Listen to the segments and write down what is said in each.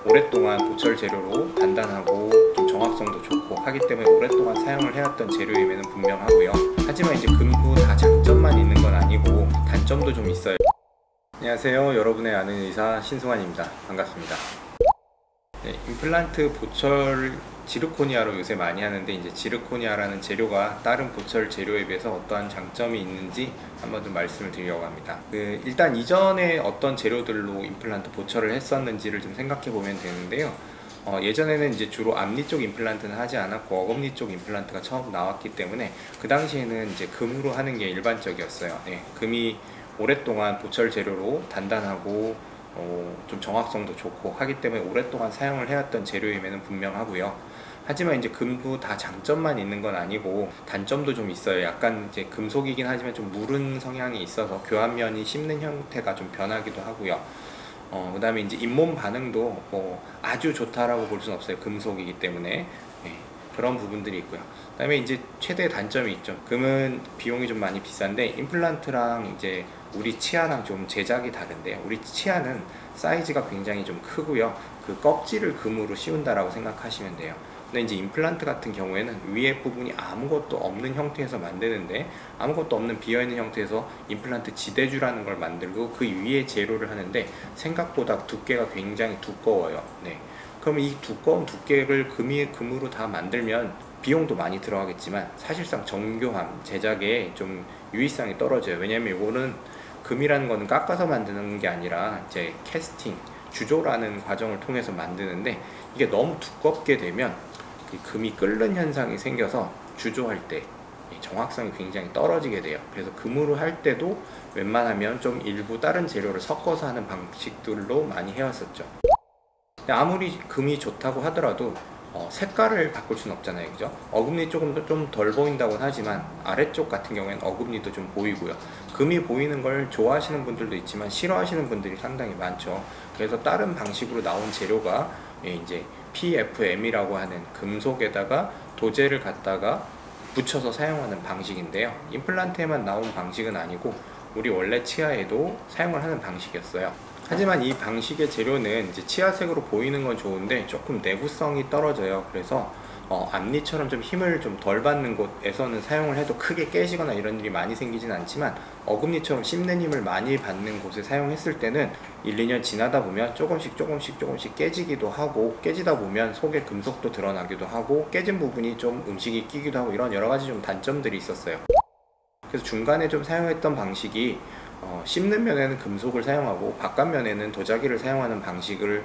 오랫동안 보철 재료로 단단하고 좀 정확성도 좋고 하기 때문에 오랫동안 사용을 해왔던 재료임에는 분명하고요. 하지만 이제 금도 다 장점만 있는 건 아니고 단점도 좀 있어요. 안녕하세요, 여러분의 아는 의사 신승환입니다. 반갑습니다. 네, 임플란트 보철 지르코니아로 요새 많이 하는데, 이제 지르코니아라는 재료가 다른 보철 재료에 비해서 어떠한 장점이 있는지 한번 좀 말씀을 드리려고 합니다. 일단 이전에 어떤 재료들로 임플란트 보철을 했었는지를 좀 생각해 보면 되는데요. 예전에는 이제 주로 앞니 쪽 임플란트는 하지 않았고 어금니 쪽 임플란트가 처음 나왔기 때문에 그 당시에는 이제 금으로 하는 게 일반적이었어요. 네, 금이 오랫동안 보철 재료로 단단하고 좀 정확성도 좋고 하기 때문에 오랫동안 사용을 해왔던 재료임에는 분명하고요. 하지만 이제 금도 다 장점만 있는 건 아니고 단점도 좀 있어요. 약간 이제 금속이긴 하지만 좀 무른 성향이 있어서 교환면이 씹는 형태가 좀 변하기도 하고요. 그 다음에 이제 잇몸 반응도 아주 좋다라고 볼 수는 없어요. 금속이기 때문에. 네, 그런 부분들이 있고요. 그 다음에 이제 최대 단점이 있죠. 금은 비용이 좀 많이 비싼데 임플란트랑 이제 우리 치아랑 좀 제작이 다른데요. 우리 치아는 사이즈가 굉장히 좀 크고요. 그 껍질을 금으로 씌운다라고 생각하시면 돼요. 근데 이제 임플란트 같은 경우에는 위에 부분이 아무것도 없는 형태에서 만드는데, 아무것도 없는 비어있는 형태에서 임플란트 지대주라는 걸 만들고 그 위에 재료를 하는데 생각보다 두께가 굉장히 두꺼워요. 네. 그럼 이 두꺼운 두께를 금으로 다 만들면 비용도 많이 들어가겠지만 사실상 정교함, 제작에 좀 유의성이 떨어져요. 왜냐면 이거는 금이라는 거는 깎아서 만드는 게 아니라 이제 캐스팅, 주조라는 과정을 통해서 만드는데, 이게 너무 두껍게 되면 금이 끓는 현상이 생겨서 주조할 때 정확성이 굉장히 떨어지게 돼요. 그래서 금으로 할 때도 웬만하면 좀 일부 다른 재료를 섞어서 하는 방식들로 많이 해왔었죠. 아무리 금이 좋다고 하더라도 색깔을 바꿀 수는 없잖아요, 그죠? 어금니 쪽은 좀 덜 보인다고는 하지만 아래쪽 같은 경우에는 어금니도 좀 보이고요. 금이 보이는 걸 좋아하시는 분들도 있지만 싫어하시는 분들이 상당히 많죠. 그래서 다른 방식으로 나온 재료가 이제 PFM이라고 하는 금속에다가 도제를 갖다가 붙여서 사용하는 방식인데요. 임플란트에만 나온 방식은 아니고 우리 원래 치아에도 사용을 하는 방식이었어요. 하지만 이 방식의 재료는 이제 치아색으로 보이는 건 좋은데 조금 내구성이 떨어져요. 그래서 앞니처럼 좀 힘을 좀 덜 받는 곳에서는 사용을 해도 크게 깨지거나 이런 일이 많이 생기진 않지만, 어금니처럼 씹는 힘을 많이 받는 곳에 사용했을 때는 1, 2년 지나다 보면 조금씩 깨지기도 하고, 깨지다 보면 속에 금속도 드러나기도 하고, 깨진 부분이 좀 음식이 끼기도 하고, 이런 여러 가지 좀 단점들이 있었어요. 그래서 중간에 좀 사용했던 방식이 씹는 면에는 금속을 사용하고 바깥면에는 도자기를 사용하는 방식을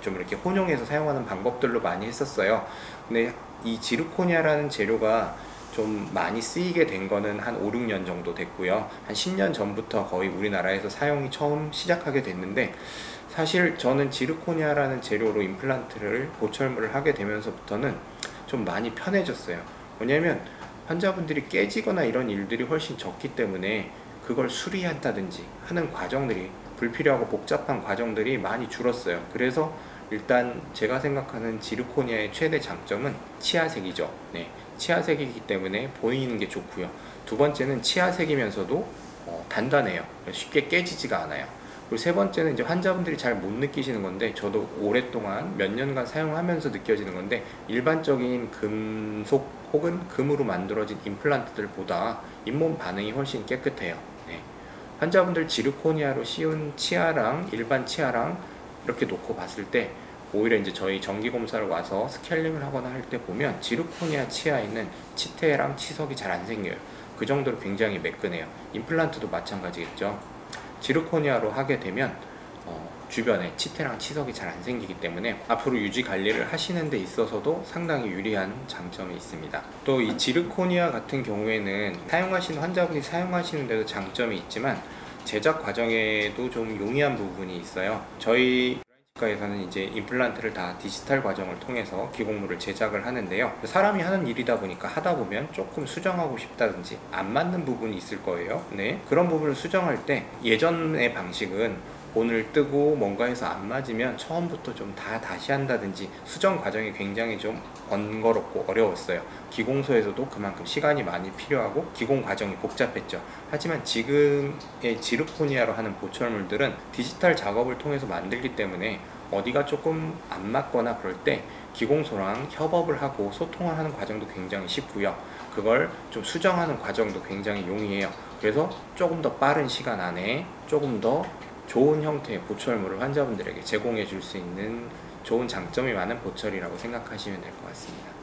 좀 이렇게 혼용해서 사용하는 방법들로 많이 했었어요. 근데 이 지르코니아라는 재료가 좀 많이 쓰이게 된 거는 한 5, 6년 정도 됐고요. 한 10년 전부터 거의 우리나라에서 사용이 처음 시작하게 됐는데, 사실 저는 지르코니아라는 재료로 임플란트를 보철물을 하게 되면서부터는 좀 많이 편해졌어요. 왜냐면 환자분들이 깨지거나 이런 일들이 훨씬 적기 때문에 그걸 수리한다든지 하는 과정들이, 불필요하고 복잡한 과정들이 많이 줄었어요. 그래서 일단 제가 생각하는 지르코니아의 최대 장점은 치아색이죠. 네, 치아색이기 때문에 보이는 게 좋고요. 두 번째는 치아색이면서도 단단해요. 쉽게 깨지지가 않아요. 그리고 세 번째는 이제 환자분들이 잘 못 느끼시는 건데, 저도 오랫동안 몇 년간 사용하면서 느껴지는 건데, 일반적인 금속 혹은 금으로 만들어진 임플란트들보다 잇몸 반응이 훨씬 깨끗해요. 네. 환자분들 지르코니아로 씌운 치아랑 일반 치아랑 이렇게 놓고 봤을 때, 오히려 이제 저희 정기검사를 와서 스케일링을 하거나 할 때 보면 지르코니아 치아에는 치태랑 치석이 잘 안 생겨요. 그 정도로 굉장히 매끈해요. 임플란트도 마찬가지겠죠. 지르코니아로 하게 되면 주변에 치태랑 치석이 잘 안 생기기 때문에 앞으로 유지 관리를 하시는 데 있어서도 상당히 유리한 장점이 있습니다. 또 이 지르코니아 같은 경우에는 사용하시는 환자분이 사용하시는 데도 장점이 있지만 제작 과정에도 좀 용이한 부분이 있어요. 저희 치과에서는 이제 임플란트를 다 디지털 과정을 통해서 기공물을 제작을 하는데요. 사람이 하는 일이다 보니까 하다 보면 조금 수정하고 싶다든지 안 맞는 부분이 있을 거예요. 네, 그런 부분을 수정할 때 예전의 방식은 본을 뜨고 뭔가 해서 안 맞으면 처음부터 좀 다시 한다든지 수정 과정이 굉장히 좀 번거롭고 어려웠어요. 기공소에서도 그만큼 시간이 많이 필요하고 기공 과정이 복잡했죠. 하지만 지금의 지르코니아로 하는 보철물들은 디지털 작업을 통해서 만들기 때문에 어디가 조금 안 맞거나 그럴 때 기공소랑 협업을 하고 소통을 하는 과정도 굉장히 쉽고요. 그걸 좀 수정하는 과정도 굉장히 용이해요. 그래서 조금 더 빠른 시간 안에 조금 더 좋은 형태의 보철물을 환자분들에게 제공해 줄 수 있는 좋은 장점이 많은 보철이라고 생각하시면 될 것 같습니다.